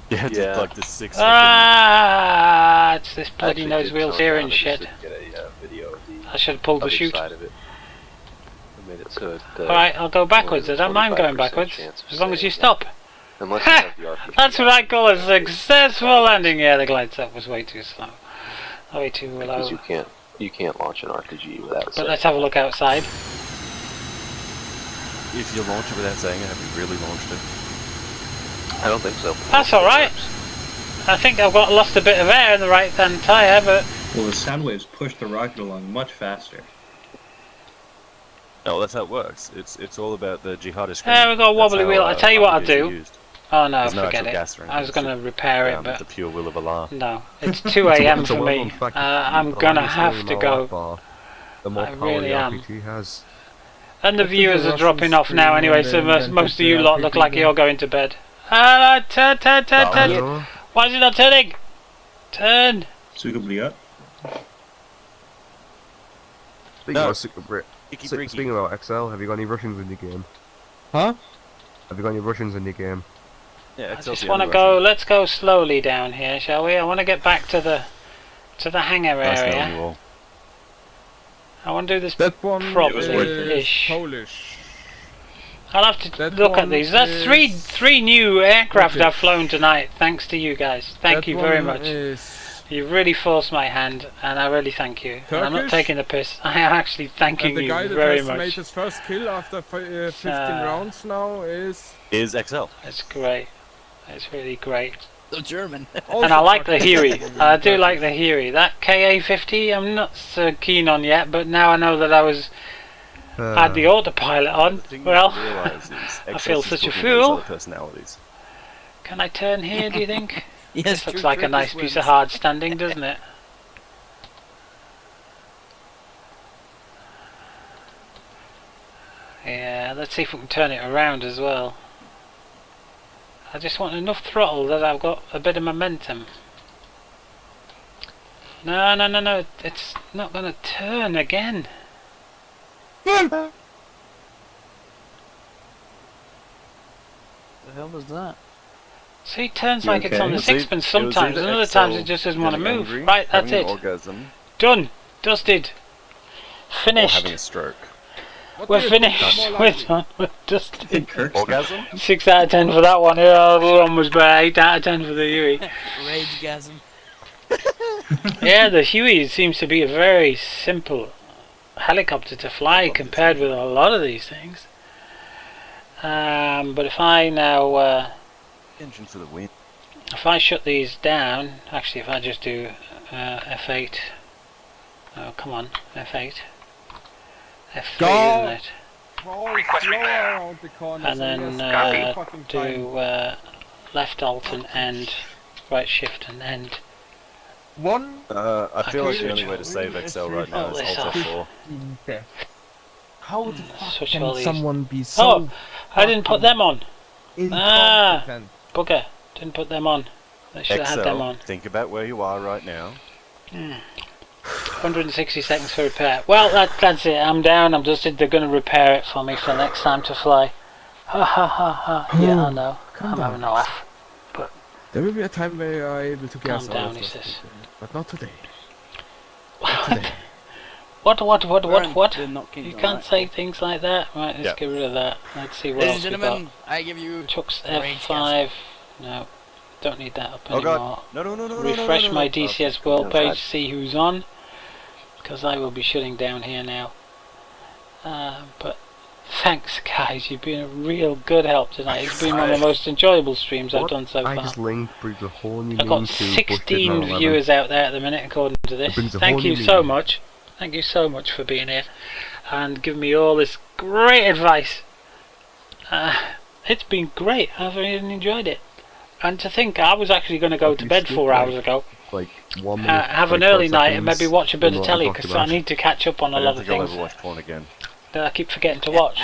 Yeah, just Yeah. like the 6 Ah, it's this bloody Actually nose did wheel tone steering down it shit. just to get a video of the I should have pulled the other chute. side of it. I made it so it, Alright, I'll go backwards. I don't mind going 25% backwards. chance of As long as you staying, stop. Unless you Ha! have the RPG. That's what I call a successful landing. Yeah, the glide stop was way too slow. Way too Because low. you can't launch an RPG without But saying let's have a look outside. If you launch it without saying it, have you really launched it? I don't think so. That's alright. I think I've lost a bit of air in the right hand tyre, but Well, the sound waves push the rocket along much faster. No, that's how it works. It's all about the jihadist. yeah, we've got a wobbly wheel. I tell you what I'll RPGs are do. used. Oh no, There's no forget actual it. gas or anything, I was it's going to just, repair it, the but pure will of Allah. no. It's 2 a.m. It's a for well-known me. fact, I'm the going to longer have you to scream go. Allahu Akbar, the more I power really the am. RPG has. And the What did viewers the are dropping Russians off now scream anyway, when so they most invented of you the lot look RPG like game? you're going to bed. Ah, turn. No. Why is it not turning? Turn. Sugabliat. Speaking about XL, have you got any Russians in your game? Huh? Have you got any Russians in your game? Yeah, I just want to go. Let's go slowly down here, shall we? I want to get back to the hangar area. I want to do this That one is properly-ish. Polish. I'll have to That look at one these. That's is three new aircraft British. I've flown tonight, thanks to you guys. Thank That you very one much. is You really forced my hand, and I really thank you. And I'm not Turkish? taking the piss. I am actually thanking And the you guy that very has made much. his first kill after 15 rounds now is XL. It's great. It's really great. So German. And I like the Huey. I do like the Huey. That KA-50 I'm not so keen on yet, but now I know that I had the autopilot on. Well, I feel such a fool. Personalities. Can I turn here, do you think? Yes, This looks true like a nice Turkish piece wins. of hard standing, doesn't it? Yeah, let's see if we can turn it around as well. I just want enough throttle that I've got a bit of momentum. No, no, no, no. It's not going to turn again. The hell was that? See, it turns You like it's okay? on the Was it- sixpence it was sometimes, either and other times Excel it just doesn't want to getting move. angry, Right, that's having it. an orgasm, Done. Dusted. or Finished. having a stroke. We're finished. We're done. We're dusted. Orgasm? 6 out of 10 for that one. Yeah, the one was bad. 8 out of 10 for the Huey. Ragegasm. Yeah, the Huey seems to be a very simple helicopter to fly compared with a lot of these things. But if I now, Engine for the win. if I shut these down, actually, if I just do F8, oh come on, F8, F3, isn't it? Request repair. And then do left alt and end, right shift and end. I feel like the only way to switch save Excel right now all is this Alt off. F4. How the fuck Switch all can these. someone be so Oh, I didn't put them on. Ah, incompetent? bugger, didn't put them on. I should have had them Excel, on. think about where you are right now. 160 seconds for repair. Well, that's it. I'm down. I'm dusted. They're going to repair it for me for next time to fly. Ha ha ha ha. Yeah, I know. I'm having a laugh. There will be a time where you are able to Calm guess all down, of he those says. people, but not today. What? They're not You kingdom, can't right? say things like that. Right, let's Yeah. get rid of that. Let's see what Ladies else and we got. gentlemen, I give you Chuck's Ragegasm. F5. No, don't need that up Oh anymore. god. No, no, no, no, no, Refresh no, no, my no. DCS Oh, World no, page God. to see who's on, because I will be shutting down here now. But thanks, guys. You've been a real good help tonight. It's been one of the most enjoyable streams I've done so I far. just linked brings a whole new I've got name to 16 viewers out there at the minute, according to this. brings a Thank whole you new so meaning. much. Thank you so much for being here and giving me all this great advice. It's been great. I've really enjoyed it. And to think I was actually going to go to bed 4 hours ago, Like 1 minute. have an like 12 early night and seconds, maybe watch a bit you of know what I'm telly, talking because I about. need to catch up on a I lot don't of think I'll things ever watch porn again. that I keep forgetting to watch.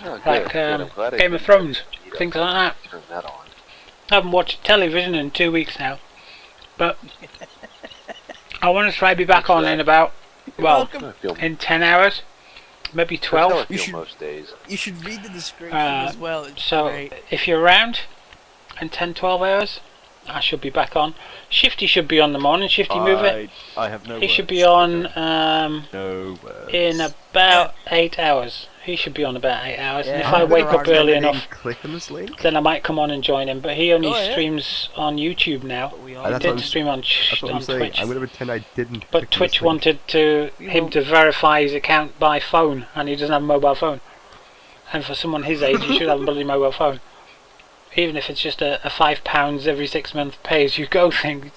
Oh, Like good. I'm glad I Game of didn't Thrones, cheat things up like that. and Turn that on. I haven't watched television in 2 weeks now, but I want to try to be back on in about, well, I feel, in 10 hours, maybe that's how I 12. feel most days. You should read the description as well. It's So great. if you're around in 10-12 hours, I should be back on. Shifty should be on the morning. Shifty move it. I have no He should words. be on No words. in about 8 hours. He should be on about 8 hours. And if Yeah, I I'm wake gonna up early Didn't enough, click on this link. then I might come on and join him. But he only Go ahead. streams on YouTube now. But we He all that's did what I'm- stream on, That's what I'm saying. Twitch. I'm gonna pretend I didn't. But click on Twitch this link. wanted him to verify his account by phone, and he doesn't have a mobile phone. And for someone his age, he should have a bloody mobile phone. Even if it's just a £5 every 6 month pay as you go thing,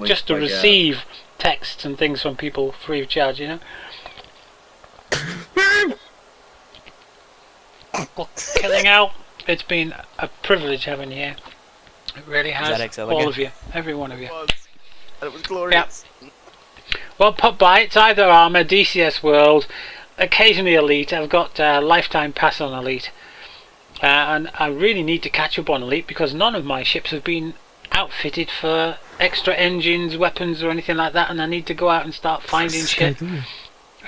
just to receive texts and things from people free of charge, you know. Killing out. It's been a privilege having you here. It really has. that XL All again? of you, every one of you. And it was glorious. Well, pop by. It's either Armour, DCS World, occasionally Elite. I've got lifetime pass on Elite. And I really need to catch up on Elite because none of my ships have been outfitted for extra engines, weapons or anything like that, and I need to go out and start finding shit.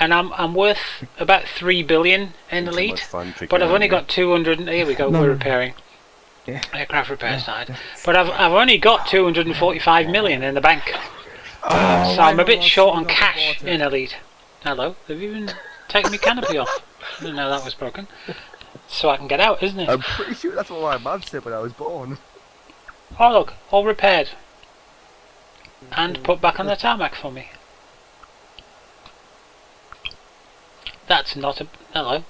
And I'm worth about 3 billion in Too much Elite, fun picking but I've on only you. got 200. Here we go. No. We're repairing. Yeah. Aircraft repair side. But I've only got 245 million in the bank. So I'm a bit short on cash in Elite. Hello, they've even taken my canopy off. I didn't know that was broken. So I can get out, isn't it? I'm pretty sure that's what my mum said when I was born. Oh look, all repaired. And put back on the tarmac for me. That's not a... hello.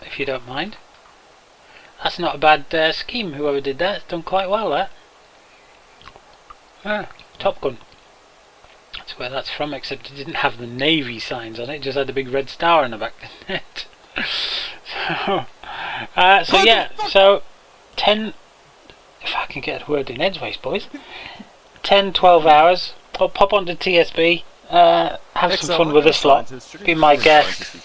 If you don't mind. That's not a bad scheme, whoever did that. It's done quite well, that. Top Gun. That's where that's from, except it didn't have the Navy signs on it. It just had the big red star in the back. So yeah, so 10... if I can get a word in edgeways, boys. 10-12 hours. I'll pop onto TSB. Have some fun with this lot. Be my guest.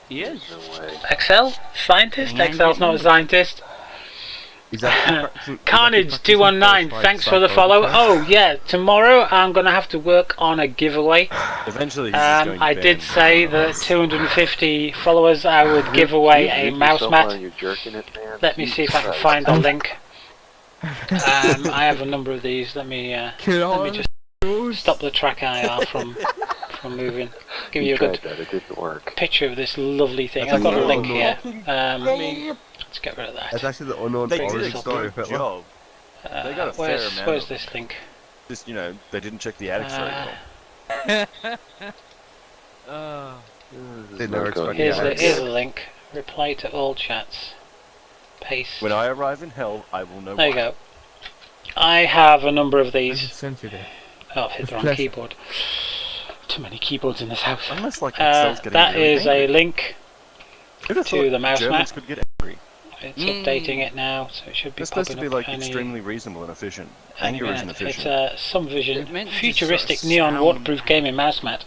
He is. No way. Excel? Scientist? Excel's not a scientist. Is that practicing- Carnage is that practicing 219, first thanks fight for the psych follow. overtime? Oh yeah, tomorrow I'm gonna have to work on a giveaway. Eventually, he's just going to I ban did say that 250 followers I would give away a mouse mat. You're jerking it, man. Let me see if I can find the link. I have a number of these. Let me just stop the track IR from moving. Give you a good that. It didn't work. picture of this lovely thing. That's I've got a actually link the here. Let's get rid of that. That's actually the unknown They did origin a story of good Hitler. job. They got a fair amount. Where's of- this link? Just they didn't check the attics very well. They never expected Here's that. the link. Reply to all chats. Paste. When I arrive in hell, I will know. There you why. go. I have a number of I these. just sent you there. Oh, I've hit the wrong Pleasure. keyboard. Too many keyboards in this house. Unless like Excel's getting that really is angry. a link Who'd have to thought the mouse Germans mat. could get angry. It's updating it now, so it should be They're supposed to popping be up like any extremely reasonable and efficient. any Angry and minute. efficient. It's some vision, It meant to futuristic sort of neon sound- waterproof gaming mouse mat.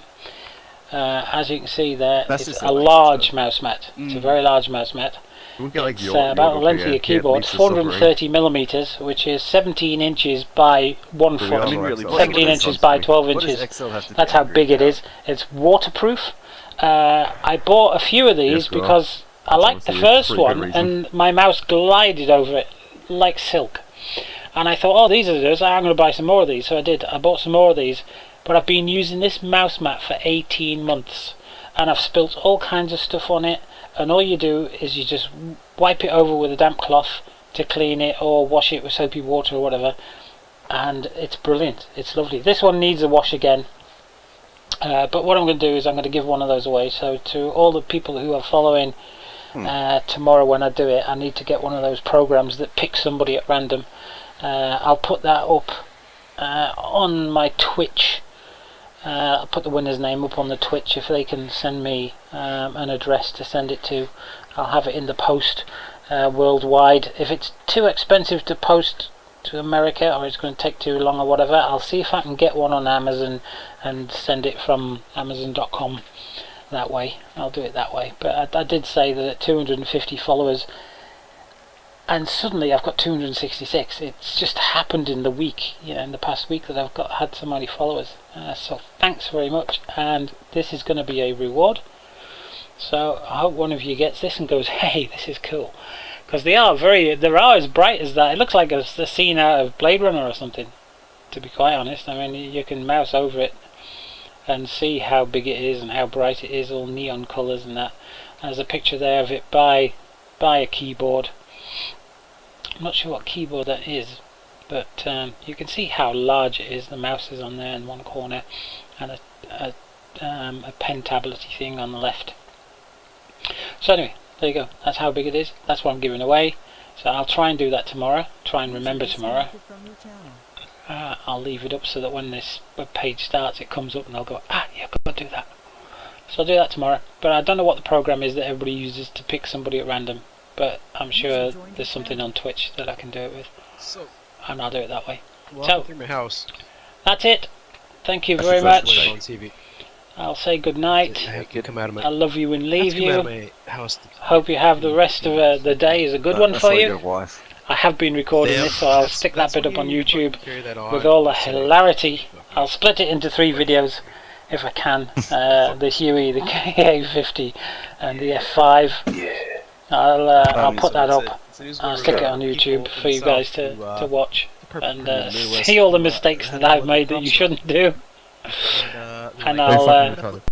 As you can see there, That's it's just a the large stuff. mouse mat. It's a very large mouse mat. We can get like It's your about the yoga length of player, your Kate keyboard, Lisa's 430 millimeters, which is 17 inches by 1 But we foot. all I mean, know really, Excel. what 17 does- inches by 12 what does inches. Excel have to be That's how angry big it about? is. It's waterproof. I bought a few of these Yes, well, because I that's liked the honestly a first pretty good one, reason. and my mouse glided over it like silk. And I thought, oh, these are those. I'm going to buy some more of these. So I did. I bought some more of these. But I've been using this mouse mat for 18 months. And I've spilt all kinds of stuff on it. And all you do is you just wipe it over with a damp cloth to clean it, or wash it with soapy water or whatever. And it's brilliant. It's lovely. This one needs a wash again. But what I'm going to do is I'm going to give one of those away. So to all the people who are following tomorrow when I do it, I need to get one of those programs that picks somebody at random. I'll put that up on my Twitch. I'll put the winner's name up on the Twitch. If they can send me an address to send it to, I'll have it in the post worldwide. If it's too expensive to post to America, or it's going to take too long or whatever, I'll see if I can get one on Amazon and send it from Amazon.com that way. I'll do it that way. But I did say that at 250 followers, and suddenly I've got 266. It's just happened in the week, in the past week, that I've had so many followers. So thanks very much, and this is going to be a reward. So I hope one of you gets this and goes, hey, this is cool. Because they're as bright as that. It looks like a scene out of Blade Runner or something, to be quite honest. I mean, you can mouse over it and see how big it is and how bright it is, all neon colours and that. There's a picture there of it by a keyboard. I'm not sure what keyboard that is, but you can see how large it is. The mouse is on there in one corner, and a pen tablet-y thing on the left. So anyway, there you go. That's how big it is. That's what I'm giving away. So I'll try and do that tomorrow. Try and remember tomorrow. I'll leave it up so that when this web page starts, it comes up and I'll go, yeah, go do that. So I'll do that tomorrow. But I don't know what the program is that everybody uses to pick somebody at random. But I'm sure there's something on Twitch that I can do it with. So, and I'll do it that way. Well, through my house. That's it. Thank you very much. On TV. I'll say good night. I love you and leave you. Hope you have the rest of the day is a good one for you. I have been recording this, so I'll stick that bit up on YouTube with all the hilarity. I'll split it into 3 videos if I can. The Huey, the KA50 and the F5. I'll put that up. I'll stick it on YouTube for you guys to watch and see all the mistakes that I've made that you shouldn't do. And I'll